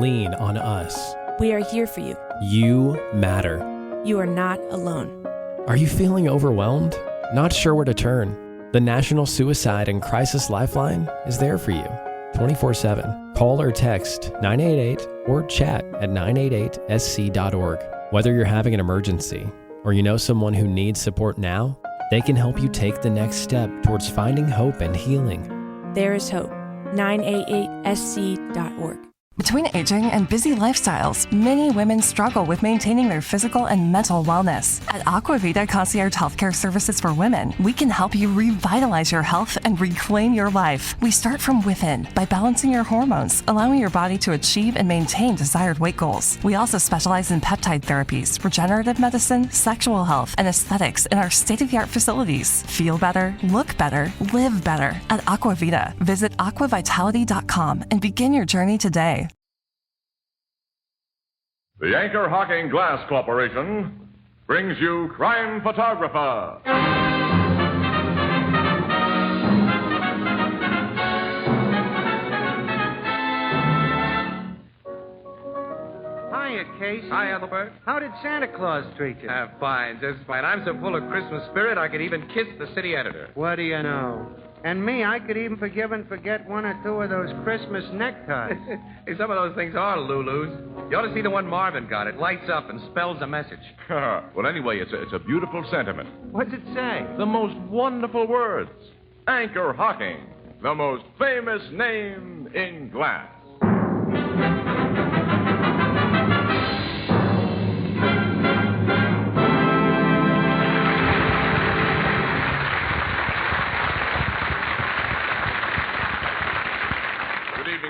lean on us. We are here for you. You matter. You are not alone. Are you feeling overwhelmed? Not sure where to turn? The National Suicide and Crisis Lifeline is there for you 24/7. Call or text 988 or chat at 988sc.org. Whether you're having an emergency or you know someone who needs support now, they can help you take the next step towards finding hope and healing. There is hope. 988sc.org. Between aging and busy lifestyles, many women struggle with maintaining their physical and mental wellness. At Aquavita Concierge Healthcare Services for Women, we can help you revitalize your health and reclaim your life. We start from within by balancing your hormones, allowing your body to achieve and maintain desired weight goals. We also specialize in peptide therapies, regenerative medicine, sexual health, and aesthetics in our state-of-the-art facilities. Feel better, look better, live better at Aquavita. Visit aquavitality.com and begin your journey today. The Anchor Hocking Glass Corporation brings you Crime Photographer. Hiya, Casey. Hi, Ethelbert. How did Santa Claus treat you? Fine, just fine. I'm so full of Christmas spirit, I could even kiss the city editor. What do you know? And me, I could even forgive and forget one or two of those Christmas neckties. Hey, some of those things are Lulus. You ought to see the one Marvin got. It lights up and spells a message. Well, anyway, it's a beautiful sentiment. What's it say? The most wonderful words. Anchor Hocking, the most famous name in glass.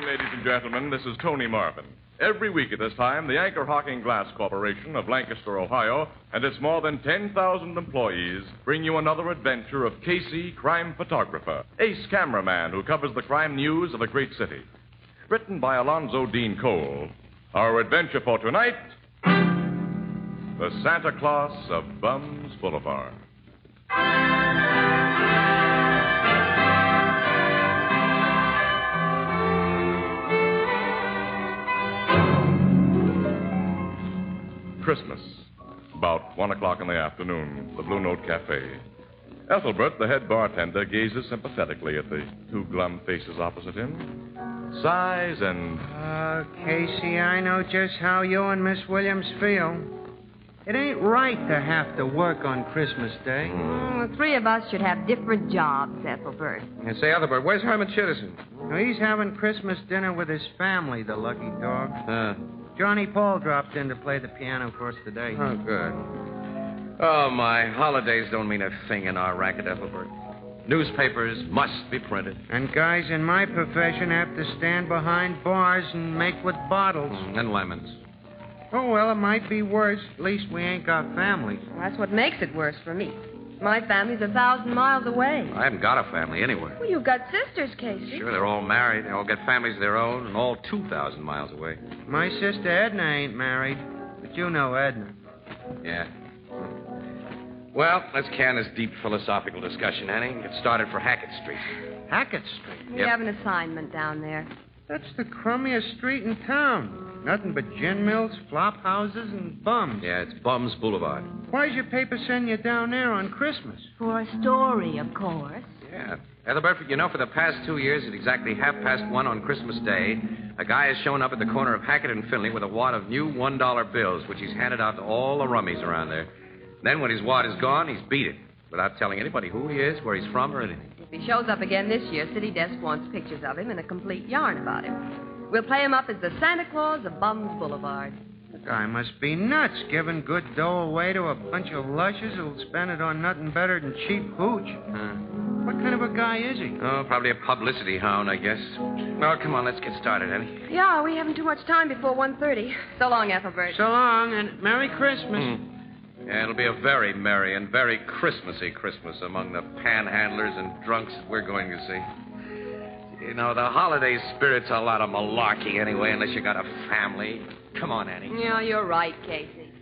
Ladies and gentlemen, this is Tony Marvin. Every week at this time, the Anchor Hocking Glass Corporation of Lancaster, Ohio, and its more than 10,000 employees bring you another adventure of Casey, crime photographer, ace cameraman who covers the crime news of a great city. Written by Alonzo Dean Cole, our adventure for tonight, The Santa Claus of Bums Boulevard. Christmas, about 1 o'clock in the afternoon, the Blue Note Cafe. Ethelbert, the head bartender, gazes sympathetically at the two glum faces opposite him, sighs and... Casey, I know just how you and Miss Williams feel. It ain't right to have to work on Christmas Day. Well, the three of us should have different jobs, Ethelbert. And say, Ethelbert, where's Herman Chittison? Now, he's having Christmas dinner with his family, the lucky dog. Johnny Paul dropped in to play the piano for us today. Oh, good. Oh, my holidays don't mean a thing in our racket, Ethelbert. Newspapers must be printed. And guys in my profession have to stand behind bars and make with bottles. And lemons. Oh, well, it might be worse. At least we ain't got families. Well, that's what makes it worse for me. My family's 1,000 miles away. I haven't got a family anywhere. Well, you've got sisters, Casey. Sure, they're all married. They all got families of their own, and all 2,000 miles away. My sister Edna ain't married, but you know Edna. Yeah. Well, let's can this deep philosophical discussion, Annie. Get started for Hackett Street. Hackett Street? We have an assignment down there. That's the crummiest street in town. Nothing but gin mills, flop houses, and bums. Yeah, it's Bums Boulevard. Why's your paper send you down there on Christmas? For a story, of course. Yeah. Ethelbert, you know, for the past 2 years, at exactly 1:30 on Christmas Day, a guy has shown up at the corner of Hackett and Finley with a wad of new $1 bills, which he's handed out to all the rummies around there. Then when his wad is gone, he's beat it, without telling anybody who he is, where he's from, or anything. If he shows up again this year, City Desk wants pictures of him and a complete yarn about him. We'll play him up as the Santa Claus of Bums Boulevard. The guy must be nuts, giving good dough away to a bunch of lushes who'll spend it on nothing better than cheap hooch. What kind of a guy is he? Oh, probably a publicity hound, I guess. Well, come on, let's get started, Annie. Yeah, we haven't too much time before 1:30. So long, Ethelbert. So long, and Merry Christmas. Yeah, it'll be a very merry and very Christmassy Christmas among the panhandlers and drunks that we're going to see. You know, the holiday spirit's a lot of malarkey anyway, unless you got a family. Come on, Annie. Yeah, you're right, Casey.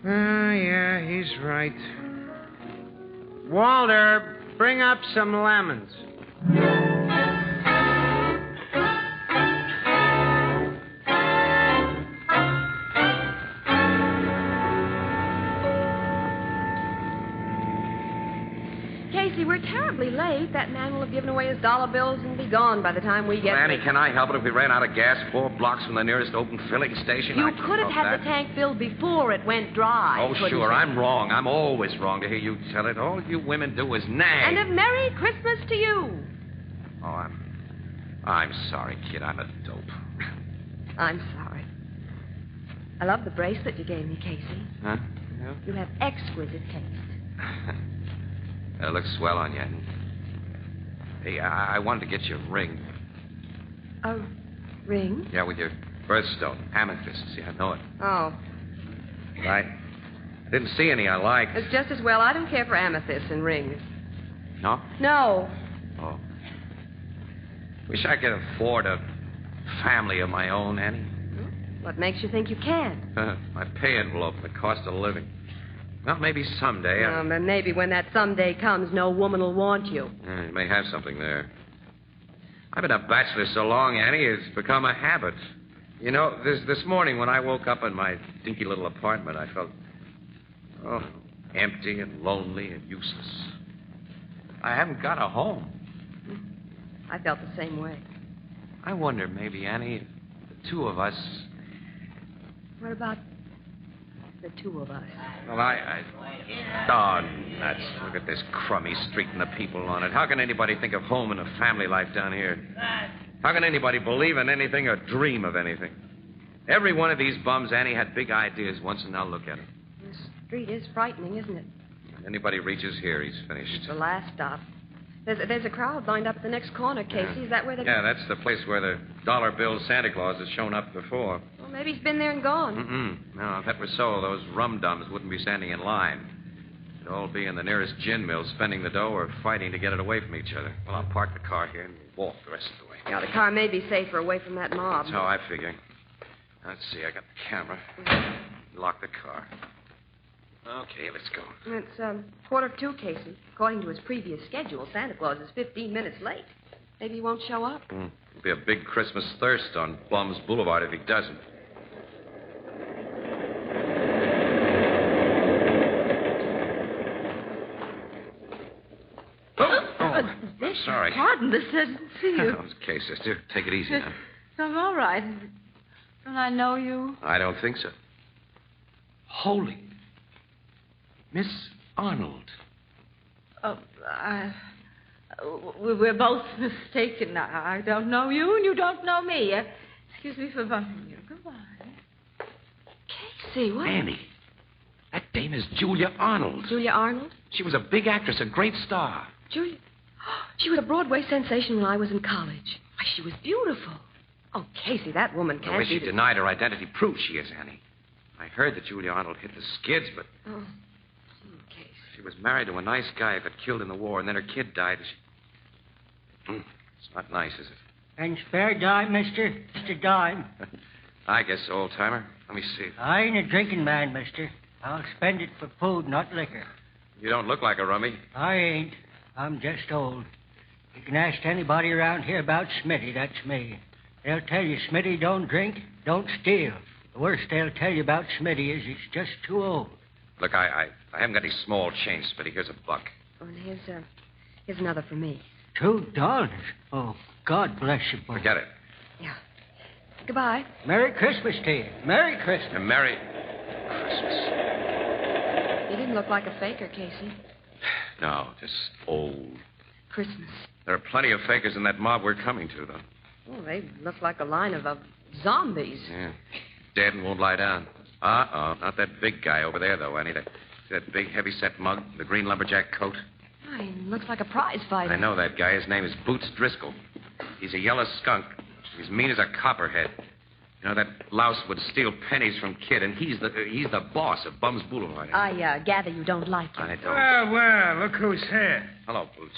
Yeah, he's right. Walter, bring up some lemons. we're terribly late. That man will have given away his dollar bills and be gone by the time we get Annie, there. can I help it if we ran out of gas 4 blocks from the nearest open filling station? You I can't could have help had that. the tank filled before it went dry. Oh, couldn't sure. you? I'm wrong. I'm always wrong to hear you tell it. All you women do is nag. And a Merry Christmas to you. Oh, I'm sorry, kid. I'm a dope. I'm sorry. I love the bracelet you gave me, Casey. Huh? Yeah. You have exquisite taste. It looks swell on you. Hey, I wanted to get you a ring. A ring? Yeah, with your birthstone. Amethyst. See, I know it. Oh. I didn't see any I liked. It's just as well. I don't care for amethysts and rings. No? No. Oh. Wish I could afford a family of my own, Annie. What makes you think you can? My pay envelope and the cost of living. Well, maybe someday. But maybe when that someday comes, no woman will want you. You may have something there. I've been a bachelor so long, Annie, it's become a habit. You know, this morning when I woke up in my dinky little apartment, I felt, empty and lonely and useless. I haven't got a home. I felt the same way. I wonder, maybe, Annie, the two of us... What about the two of us? Well, nuts. Look at this crummy street and the people on it. How can anybody think of home and a family life down here? How can anybody believe in anything or dream of anything? Every one of these bums, Annie, had big ideas once, and now look at him. This street is frightening, isn't it? Anybody reaches here, he's finished. The last stop. There's a crowd lined up at the next corner, Casey. Is that where they... Yeah, that's the place where the dollar bill Santa Claus has shown up before. Well, maybe he's been there and gone. No, if that were so, those rum-dums wouldn't be standing in line. They'd all be in the nearest gin mill spending the dough or fighting to get it away from each other. Well, I'll park the car here and walk the rest of the way. Yeah, the car may be safer away from that mob. That's how I figure. Let's see, I got the camera. Lock the car. Okay, let's go. It's 1:45, Casey. According to his previous schedule, Santa Claus is 15 minutes late. Maybe he won't show up. It'll be a big Christmas thirst on Bum's Boulevard if he doesn't. I'm sorry. Pardon, this doesn't see you. Oh, it's okay, sister. Take it easy now. I'm all right. Don't I know you? I don't think so. Holy. Miss Arnold. Oh, we're both mistaken. I don't know you, and you don't know me. Excuse me for bumping you. Goodbye. Casey, what? Annie. That dame is Julia Arnold. Julia Arnold? She was a big actress, a great star. Julia? She was a Broadway sensation when I was in college. Why, she was beautiful. Oh, Casey, that woman The can't way she be... denied her identity proves she is, Annie. I heard that Julia Arnold hit the skids, but... Oh, Casey. She was married to a nice guy who got killed in the war, and then her kid died. It's not nice, is it? And spare dime, mister? Mr. Dime. I guess so, old-timer. Let me see. I ain't a drinking man, mister. I'll spend it for food, not liquor. You don't look like a rummy. I ain't. I'm just old. You can ask anybody around here about Smitty. That's me. They'll tell you Smitty don't drink, don't steal. The worst they'll tell you about Smitty is he's just too old. Look, I haven't got any small change, Smitty. Here's $1. Oh, and here's another for me. $2? Oh, God bless you, boy. Forget it. Yeah. Goodbye. Merry Christmas to you. Merry Christmas. And Merry Christmas. You didn't look like a faker, Casey. No, just old. Christmas. There are plenty of fakers in that mob we're coming to, though. Oh, they look like a line of zombies. Yeah. Dead and won't lie down. Not that big guy over there, though, Annie. That big, heavy-set mug, the green lumberjack coat. Oh, he looks like a prize fighter. I know that guy. His name is Boots Driscoll. He's a yellow skunk. He's mean as a copperhead. You know, that louse would steal pennies from Kid, and he's the boss of Bum's Boulevard. I gather you don't like him. I don't. Well, look who's here. Hello, Boots.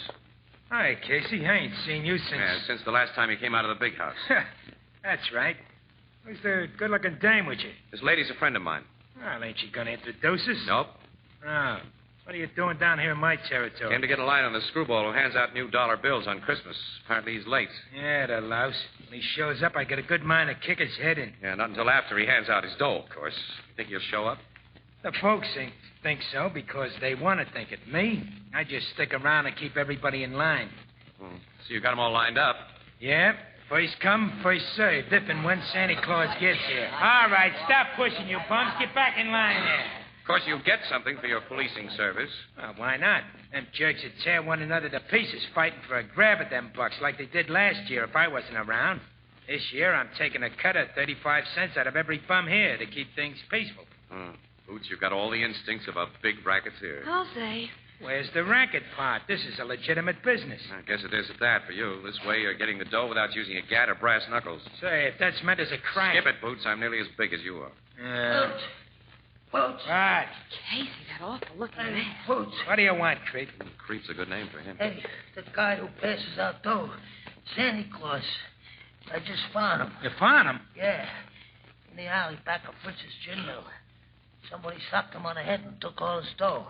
Hi, Casey. I ain't seen you since... Yeah, since the last time you came out of the big house. That's right. Who's the good-looking dame with you? This lady's a friend of mine. Well, ain't she gonna introduce us? Nope. Oh. What are you doing down here in my territory? Came to get a line on the screwball who hands out new dollar bills on Christmas. Apparently he's late. Yeah, the louse. When he shows up, I get a good mind to kick his head in. Yeah, not until after he hands out his dough, of course. You think he'll show up? The folks think so because they want to think it. Me, I just stick around and keep everybody in line. So you got them all lined up. Yeah, first come, first served, if and when Santa Claus gets here. All right, stop pushing, you bums. Get back in line there. Of course, you get something for your policing service. Well, why not? Them jerks would tear one another to pieces fighting for a grab at them bucks like they did last year if I wasn't around. This year, I'm taking a cut of 35 cents out of every bum here to keep things peaceful. Boots, you've got all the instincts of a big racketeer. I'll say. Where's the racket part? This is a legitimate business. I guess it is at that for you. This way, you're getting the dough without using a gat or brass knuckles. Say, if that's meant as a crime... Skip it, Boots. I'm nearly as big as you are. Boots. What? Casey, that awful looking man. Boots. What do you want, Creep? Creep's a good name for him. Hey, the guy who passes out dough. Santa Claus. I just found him. You found him? Yeah. In the alley back of Fritz's gin mill. Somebody socked him on the head and took all his dough.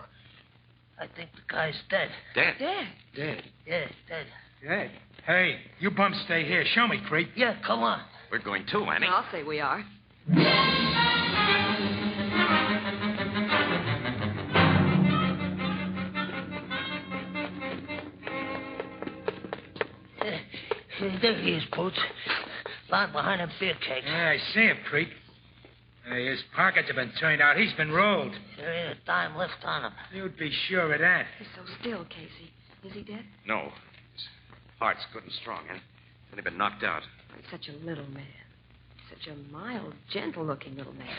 I think the guy's dead. Dead? Dead. Yeah, dead. Dead? Hey, you bums stay here. Show me, Creep. Yeah, come on. We're going too, Annie. I'll say we are. There he is, Boots. Lying behind them beer kegs. Yeah, I see him, Creep. His pockets have been turned out. He's been rolled. There ain't a dime left on him. You'd be sure of that. He's so still, Casey. Is he dead? No. His heart's good and strong, Annie. He's only been knocked out. He's such a little man. Such a mild, gentle-looking little man.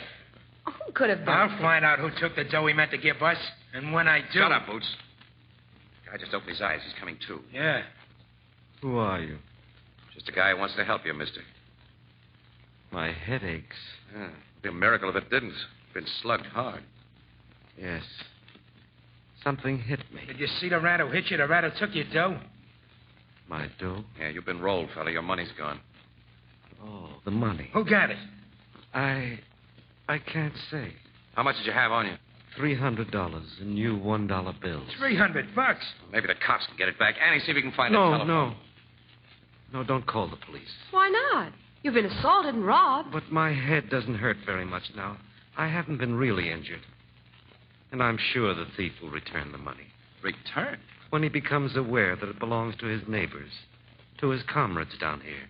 Oh, who could have done I'll find out who took the dough he meant to give us. And when I do... Shut up, Boots. Guy just opened his eyes. He's coming to. Yeah. Who are you? Just a guy who wants to help you, mister. My head aches. Yeah. It'd be a miracle if it didn't. Been slugged hard. Yes. Something hit me. Did you see the rat who hit you? The rat who took your dough? My dough? Yeah, you've been rolled, fella. Your money's gone. Oh, the money. Who got it? I can't say. How much did you have on you? $300 in new $1 bills. $300. Maybe the cops can get it back. Annie, see if you can find the telephone. No, don't call the police. Why not? You've been assaulted and robbed. But my head doesn't hurt very much now. I haven't been really injured. And I'm sure the thief will return the money. Return? When he becomes aware that it belongs to his neighbors, to his comrades down here.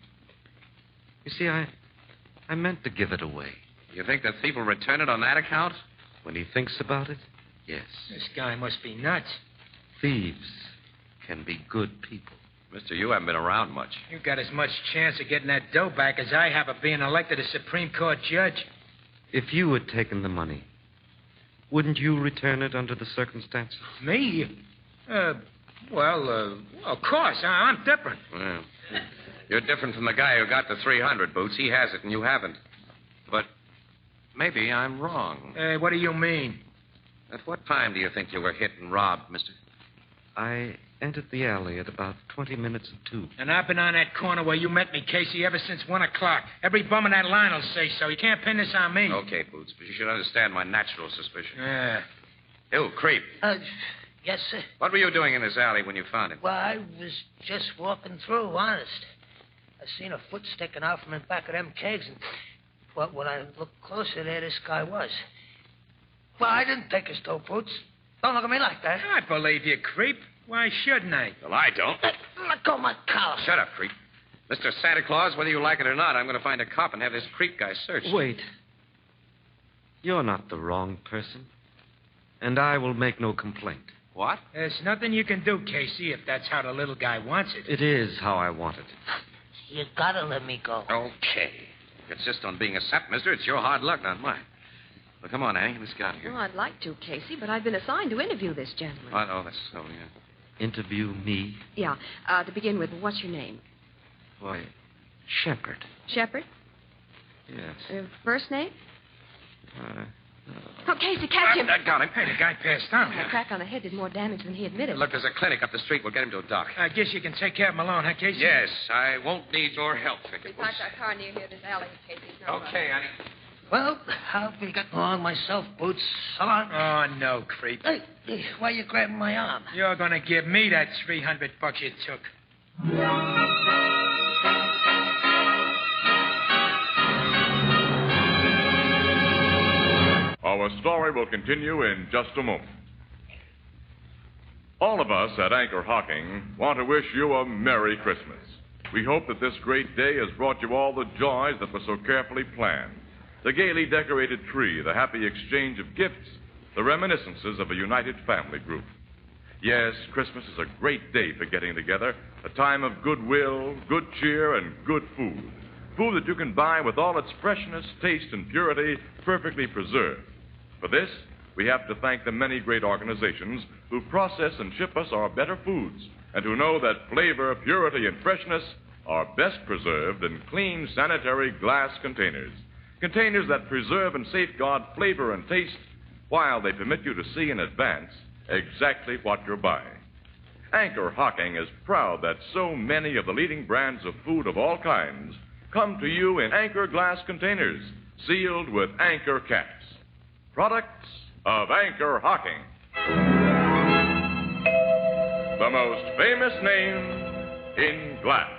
You see, I meant to give it away. You think the thief will return it on that account? When he thinks about it, yes. This guy must be nuts. Thieves can be good people. Mister, you haven't been around much. You got as much chance of getting that dough back as I have of being elected a Supreme Court judge. If you had taken the money, wouldn't you return it under the circumstances? Me? Well, of course. I'm different. Well, you're different from the guy who got the 300, Boots. He has it and you haven't. But maybe I'm wrong. What do you mean? At what time do you think you were hit and robbed, mister? I entered the alley at about 20 minutes of 2. And I've been on that corner where you met me, Casey, ever since 1 o'clock. Every bum in that line will say so. You can't pin this on me. Okay, Boots, but you should understand my natural suspicion. Yeah. You, creep. Yes, sir. What were you doing in this alley when you found him? Well, I was just walking through, honest. I seen a foot sticking out from the back of them kegs, and when I looked closer there, this guy was. Well, I didn't take his dough, Boots. Don't look at me like that. I believe you, creep. Why shouldn't I? Well, I don't. Let go of my collar. Shut up, creep. Mr. Santa Claus, whether you like it or not, I'm going to find a cop and have this creep guy searched. Wait. You're not the wrong person. And I will make no complaint. What? There's nothing you can do, Casey, if that's how the little guy wants it. It is how I want it. You gotta let me go. Okay. If you insist on being a sap, mister, it's your hard luck, not mine. Well, come on, Annie. Let's get out of here. Well, I'd like to, Casey, but I've been assigned to interview this gentleman. Oh, that's so, yeah. Interview me? Yeah. To begin with, what's your name? Why, Shepherd. Shepherd? Yes. First name? Oh, Casey, catch him. I got him. Hey, the guy passed out. The crack on the head did more damage than he admitted. Look, there's a clinic up the street. We'll get him to a doc. I guess you can take care of him alone, huh, Casey? Yes, I won't need your help, Vicky. We parked our car near here, this alley, Casey. Okay, Annie. Well, I'll be getting along myself, Boots. So long. Oh, no, creep. Hey, why are you grabbing my arm? You're going to give me that $300 you took. Our Our story will continue in just a moment. All of us at Anchor Hocking want to wish you a Merry Christmas. We hope that this great day has brought you all the joys that were so carefully planned. The gaily decorated tree, the happy exchange of gifts, the reminiscences of a united family group. Yes, Christmas is a great day for getting together, a time of goodwill, good cheer, and good food. Food that you can buy with all its freshness, taste, and purity perfectly preserved. For this, we have to thank the many great organizations who process and ship us our better foods, and who know that flavor, purity, and freshness are best preserved in clean, sanitary glass containers. Containers that preserve and safeguard flavor and taste while they permit you to see in advance exactly what you're buying. Anchor Hocking is proud that so many of the leading brands of food of all kinds come to you in Anchor glass containers, sealed with Anchor caps. Products of Anchor Hocking. The most famous name in glass.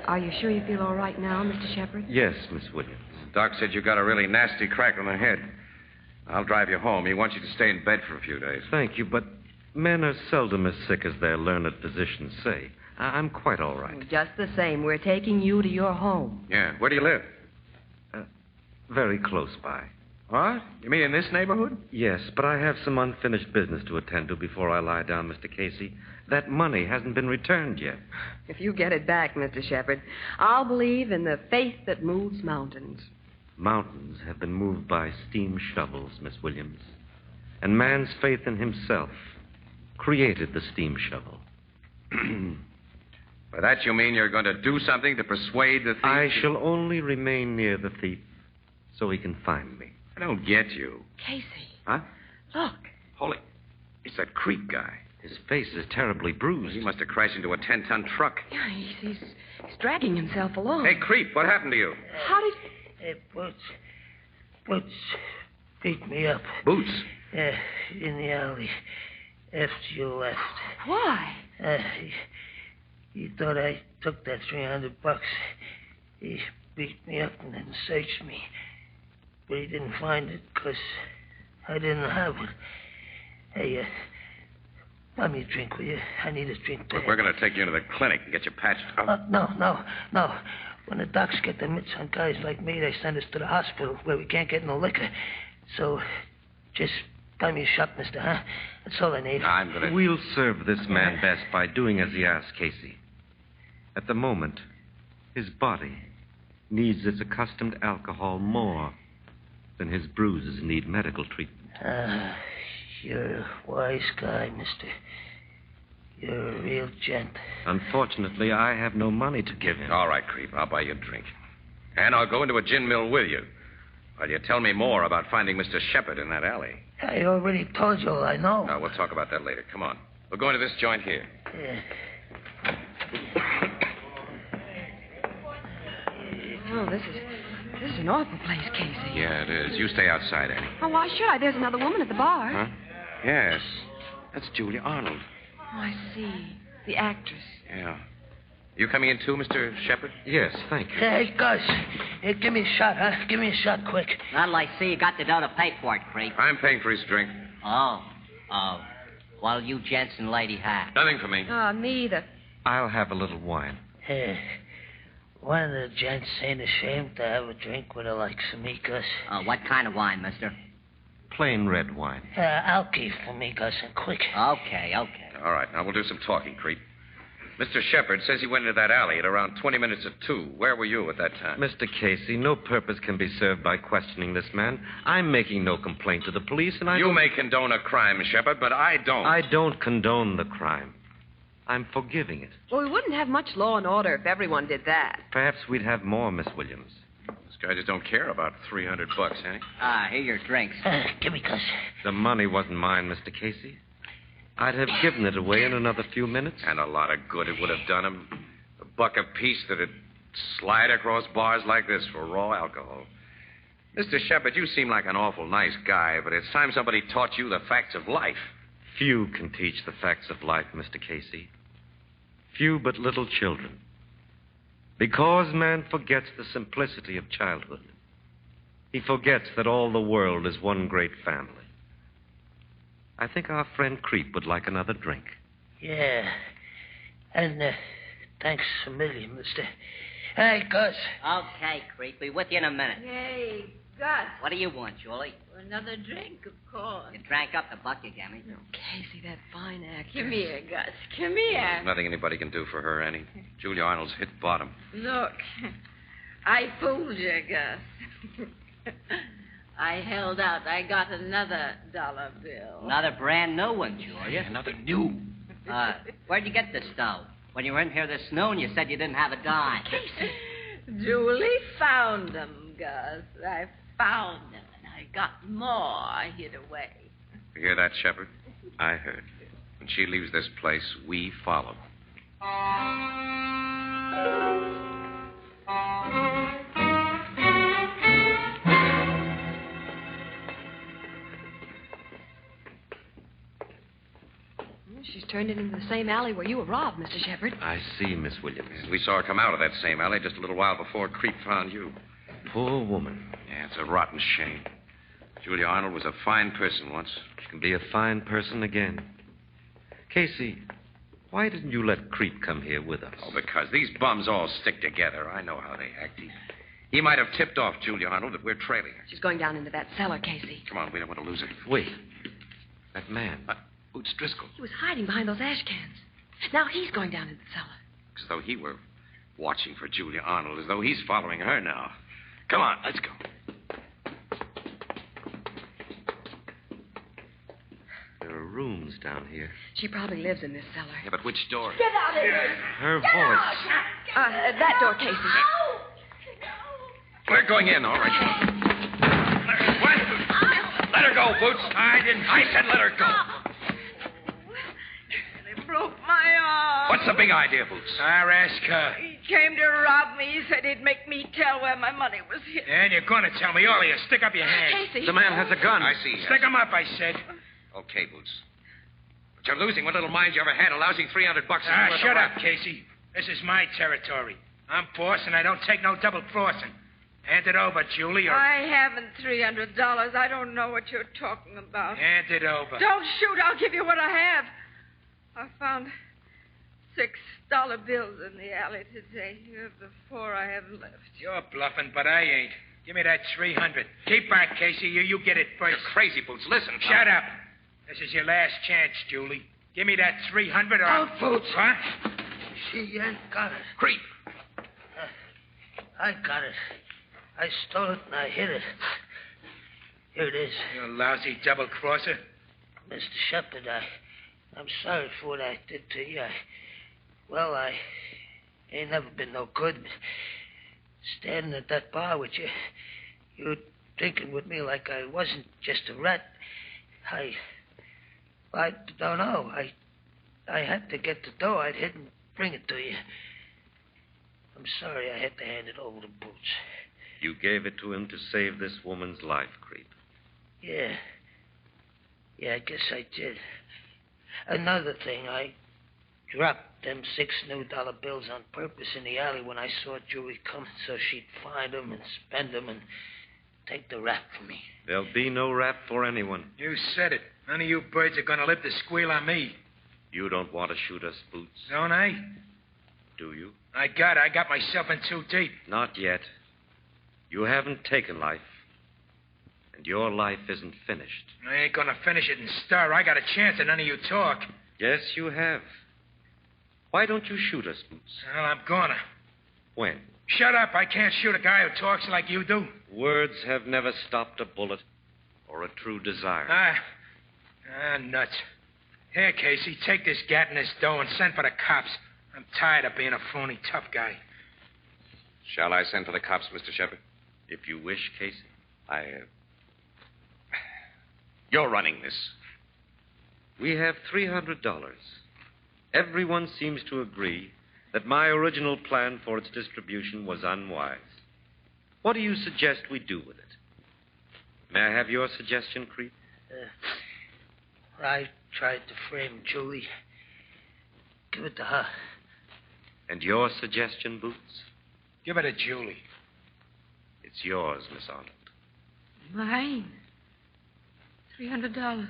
Are you sure you feel all right now, Mr. Shepard? Yes, Miss Williams. Doc said you got a really nasty crack on the head. I'll drive you home. He wants you to stay in bed for a few days. Thank you, but men are seldom as sick as their learned physicians say. I'm quite all right. Just the same, we're taking you to your home. Yeah. Where do you live? Very close by. What? You mean in this neighborhood? Yes, but I have some unfinished business to attend to before I lie down, Mr. Casey. That money hasn't been returned yet. If you get it back, Mr. Shepard, I'll believe in the faith that moves mountains. Mountains have been moved by steam shovels, Miss Williams. And man's faith in himself created the steam shovel. By that you mean you're going to do something to persuade the thief? I shall only remain near the thief so he can find me. I don't get you. Casey. Huh? Look. Holy. It's that creep guy. His face is terribly bruised. He must have crashed into a 10-ton truck. Yeah, he's dragging himself along. Hey, creep, what happened to you? How did... Boots beat me up. Boots? Yeah, in the alley after you left. Why? He thought I took that $300. He beat me up and then searched me. But he didn't find it because I didn't have it. Hey, buy me a drink, will you? I need a drink. Look, we're going to take you into the clinic and get you patched up. No. When the docs get their mitts on guys like me, they send us to the hospital where we can't get no liquor. So, just buy me a shot, mister, huh? That's all I need. I'm going to... We'll serve this man best by doing as he asks, Casey. At the moment, his body needs its accustomed alcohol more than his bruises need medical treatment. You're a wise guy, mister. You're a real gent. Unfortunately, I have no money to give him. All right, creep. I'll buy you a drink. And I'll go into a gin mill with you. While you tell me more about finding Mr. Shepard in that alley. I already told you all I know. No, we'll talk about that later. Come on. We'll go into this joint here. Yeah. Oh, this is an awful place, Casey. Yeah, it is. You stay outside, Annie. Oh, why should I? There's another woman at the bar. Huh? Yes. That's Julia Arnold. Oh, I see. The actress. Yeah. You coming in too, Mr. Shepard? Yes, thank you. Hey, Gus. Hey, give me a shot, huh? Give me a shot quick. Well, I see you got the dough to pay for it, creep. I'm paying for his drink. Oh. Well, you gents and lady have. Nothing for me. Me either. I'll have a little wine. Hey, one of the gents ain't ashamed to have a drink with a likes of me, Gus. What kind of wine, mister? Plain red wine. Alky for me, Gus, and quick. Okay. All right, now we'll do some talking, creep. Mr. Shepard says he went into that alley at around 20 minutes of 2. Where were you at that time? Mr. Casey, no purpose can be served by questioning this man. I'm making no complaint to the police, and You may condone a crime, Shepard, but I don't. I don't condone the crime. I'm forgiving it. Well, we wouldn't have much law and order if everyone did that. Perhaps we'd have more, Miss Williams. This guy just don't care about $300, Hank. Here your drinks. Give me, Gus. The money wasn't mine, Mr. Casey. I'd have given it away in another few minutes. And a lot of good it would have done him. $1 apiece that'd slide across bars like this for raw alcohol. Mr. Shepard, you seem like an awful nice guy, but it's time somebody taught you the facts of life. Few can teach the facts of life, Mr. Casey. Few but little children. Because man forgets the simplicity of childhood. He forgets that all the world is one great family. I think our friend Creep would like another drink. Yeah. And thanks a million, mister. Hey, Gus. Okay, Creep. Be with you in a minute. Hey, Gus. What do you want, Julie? Another drink, of course. You drank up the buck you gave me. Casey, that fine actress. Come here, Gus. Come here. Nothing anybody can do for her, Annie. Julia Arnold's hit bottom. Look, I fooled you, Gus. I held out. I got another dollar bill. Another brand new one, Julia. Another new. Where'd you get this dough? When you were in here this noon, you said you didn't have a dime. Julie found them, Gus. I found them, and I got more hid away. You hear that, Shepard? I heard. When she leaves this place, we follow. She's turned it into the same alley where you were robbed, Mr. Shepard. I see, Miss Williams. We saw her come out of that same alley just a little while before Creep found you. Poor woman. Yeah, it's a rotten shame. Julia Arnold was a fine person once. She can be a fine person again. Casey, why didn't you let Creep come here with us? Oh, because these bums all stick together. I know how they act. He might have tipped off Julia Arnold that we're trailing her. She's going down into that cellar, Casey. Come on, we don't want to lose her. Wait. That man. Boots Driscoll. He was hiding behind those ash cans. Now he's going down into the cellar. As though he were watching for Julia Arnold, as though he's following her now. Come on, let's go. There are rooms down here. She probably lives in this cellar. Yeah, but which door? Get out of here. Her Get voice. Out. That door, Casey. We're going in, all right. What? Let her go, Boots. I said let her go. They broke my arm. What's the big idea, Boots? I'll ask her. He came to rob me. He said he'd make me tell where my money was hid. And you're going to tell me all of you. Stick up your hand. Casey. The man has a gun. I see. Stick 'em up, I said. Okay, Boots. But you're losing what little mind you ever had, a lousy $300 worth Shut of up, rap. Casey. This is my territory. I'm boss, and I don't take no double crossing. Hand it over, Julie, or... I haven't $300. I don't know what you're talking about. Hand it over. Don't shoot. I'll give you what I have. I found $6 bills in the alley today. Here are the 4 I have left. You're bluffing, but I ain't. Give me that $300. Keep back, Casey. You get it first. You're crazy, Boots. Listen. Shut up. This is your last chance, Julie. Give me that $300 or... Oh, Boots. Huh? She ain't got it. Creep. I got it. I stole it and I hid it. Here it is. You lousy double-crosser. Mr. Shepard, I'm sorry for what I did to you. I ain't never been no good. Standing at that bar with you drinking with me like I wasn't just a rat. I don't know. I had to get the dough I'd hid and bring it to you. I'm sorry I had to hand it over to Boots. You gave it to him to save this woman's life, Creep. Yeah. Yeah, I guess I did. Another thing, I dropped them 6 new dollar bills on purpose in the alley when I saw Julie come so she'd find them and spend them and take the rap from me. There'll be no rap for anyone. You said it. None of you birds are going to live to squeal on me. You don't want to shoot us, Boots, Don't I? do you? I got myself in too deep. Not yet. You haven't taken life. And your life isn't finished. I ain't going to finish it and stir. I got a chance and none of you talk. Yes, you have. Why don't you shoot us, Boots? Well, I'm gonna. When? Shut up. I can't shoot a guy who talks like you do. Words have never stopped a bullet or a true desire. Nuts. Here, Casey, take this gat and this dough and send for the cops. I'm tired of being a phony tough guy. Shall I send for the cops, Mr. Shepard? If you wish, Casey. You're running this. We have $300. Everyone seems to agree that my original plan for its distribution was unwise. What do you suggest we do with it? May I have your suggestion, Creep? I tried to frame Julie. Give it to her. And your suggestion, Boots? Give it to Julie. It's yours, Miss Arnold. Mine? $300.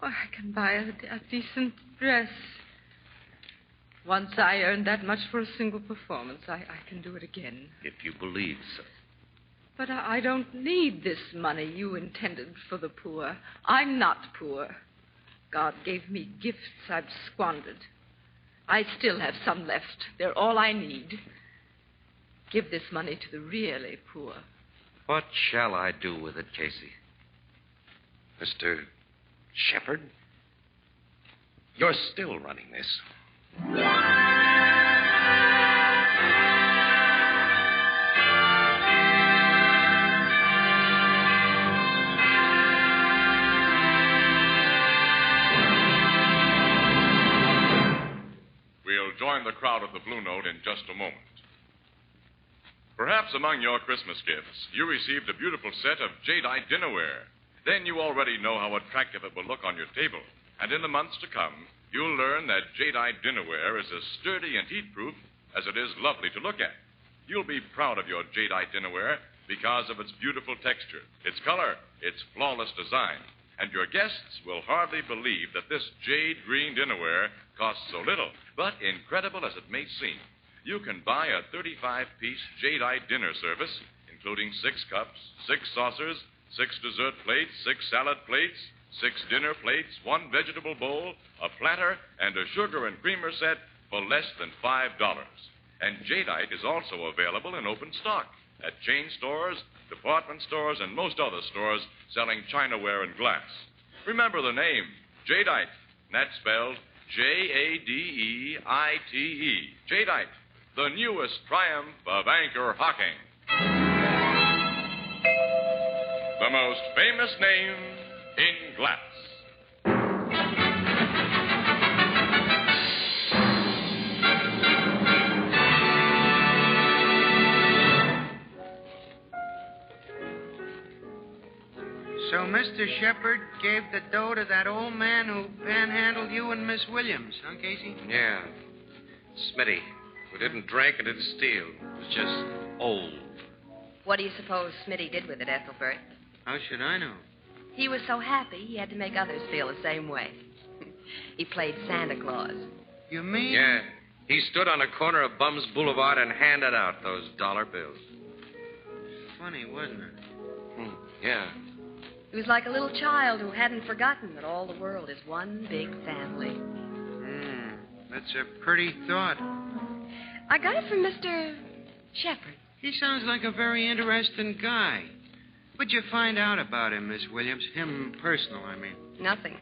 Oh, I can buy a decent dress. Once I earned that much for a single performance, I can do it again. If you believe so. But I don't need this money you intended for the poor. I'm not poor. God gave me gifts I've squandered. I still have some left. They're all I need. Give this money to the really poor. What shall I do with it, Casey? Mr. Shepard, you're still running this. We'll join the crowd at the Blue Note in just a moment. Perhaps among your Christmas gifts, you received a beautiful set of jadeite dinnerware. Then you already know how attractive it will look on your table. And in the months to come, you'll learn that jadeite dinnerware is as sturdy and heat-proof as it is lovely to look at. You'll be proud of your jadeite dinnerware because of its beautiful texture, its color, its flawless design. And your guests will hardly believe that this jade green dinnerware costs so little. But incredible as it may seem, you can buy a 35-piece jadeite dinner service, including 6 cups, 6 saucers, 6 dessert plates, 6 salad plates, 6 dinner plates, 1 vegetable bowl, a platter, and a sugar and creamer set for less than $5. And jadeite is also available in open stock at chain stores, department stores, and most other stores selling chinaware and glass. Remember the name, jadeite. That's spelled Jadeite. Jadeite, the newest triumph of anchor hocking. The most famous name in glass. So Mr. Shepard gave the dough to that old man who panhandled you and Miss Williams, huh, Casey? Yeah. Smitty, who didn't drink and didn't steal. It was just old. What do you suppose Smitty did with it, Ethelbert? How should I know? He was so happy he had to make others feel the same way. He played Santa Claus. You mean? Yeah. He stood on the corner of Bum's Boulevard and handed out those dollar bills. Funny, wasn't it? Yeah. He was like a little child who hadn't forgotten that all the world is one big family. That's a pretty thought. I got it from Mr. Shepard. He sounds like a very interesting guy. What'd you find out about him, Miss Williams? Him personal, I mean. Nothing.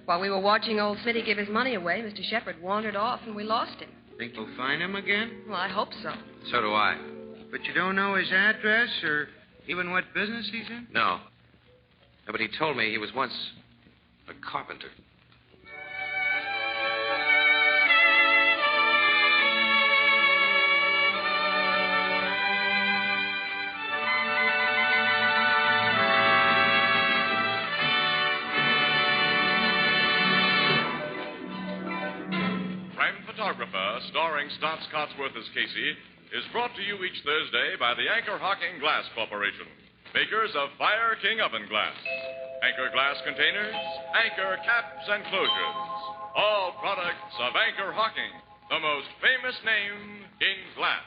While we were watching old Smitty give his money away, Mr. Shepard wandered off and we lost him. Think we'll find him again? Well, I hope so. So do I. But you don't know his address or even what business he's in? No. But he told me he was once a carpenter. Crime Photographer, starring Stotts Cotsworth as Casey, is brought to you each Thursday by the Anchor Hocking Glass Corporation, makers of Fire King oven glass, Anchor glass containers, Anchor caps and closures. All products of Anchor Hocking, the most famous name in glass.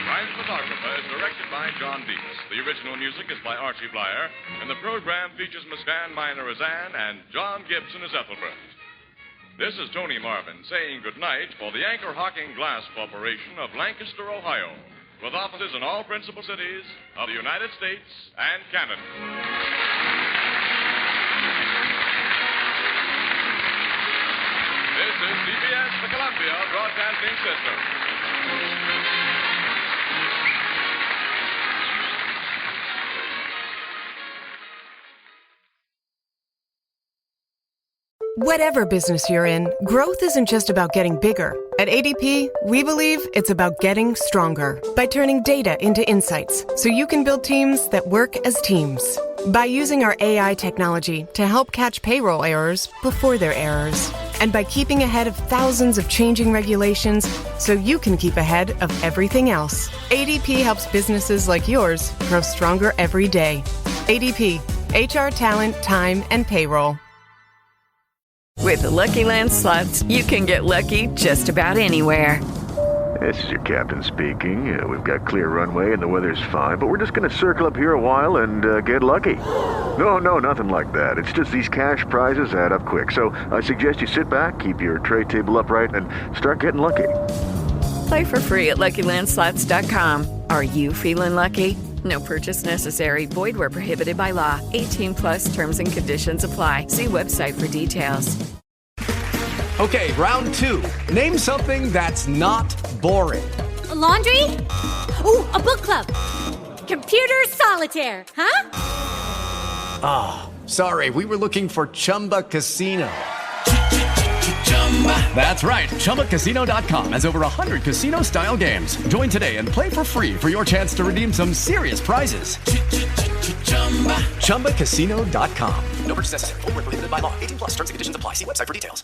Crime Photographer is directed by John Dietz. The original music is by Archie Blyer, and the program features Miss Van Miner as Anne and John Gibson as Ethelbert. This is Tony Marvin saying goodnight for the Anchor Hocking Glass Corporation of Lancaster, Ohio, with offices in all principal cities of the United States and Canada. This is CBS, the Columbia Broadcasting System. Whatever business you're in, growth isn't just about getting bigger. At ADP, we believe it's about getting stronger by turning data into insights so you can build teams that work as teams. By using our AI technology to help catch payroll errors before they're errors. And by keeping ahead of thousands of changing regulations so you can keep ahead of everything else. ADP helps businesses like yours grow stronger every day. ADP, HR, talent, time, and payroll. With the Lucky Land Slots, you can get lucky just about anywhere. This is your captain speaking. We've got clear runway and the weather's fine, but we're just going to circle up here a while and get lucky. No, nothing like that. It's just these cash prizes add up quick. So I suggest you sit back, keep your tray table upright, and start getting lucky. Play for free at LuckyLandSlots.com. Are you feeling lucky? No purchase necessary. Void where prohibited by law. 18+ terms and conditions apply. See website for details. Okay, round two. Name something that's not boring. A laundry? Ooh, a book club. Computer solitaire, huh? Ah, oh, sorry. We were looking for Chumba Casino. That's right. ChumbaCasino.com has over 100 casino-style games. Join today and play for free for your chance to redeem some serious prizes. ChumbaCasino.com. No purchase necessary. Void where prohibited by law. 18+ terms and conditions apply. See website for details.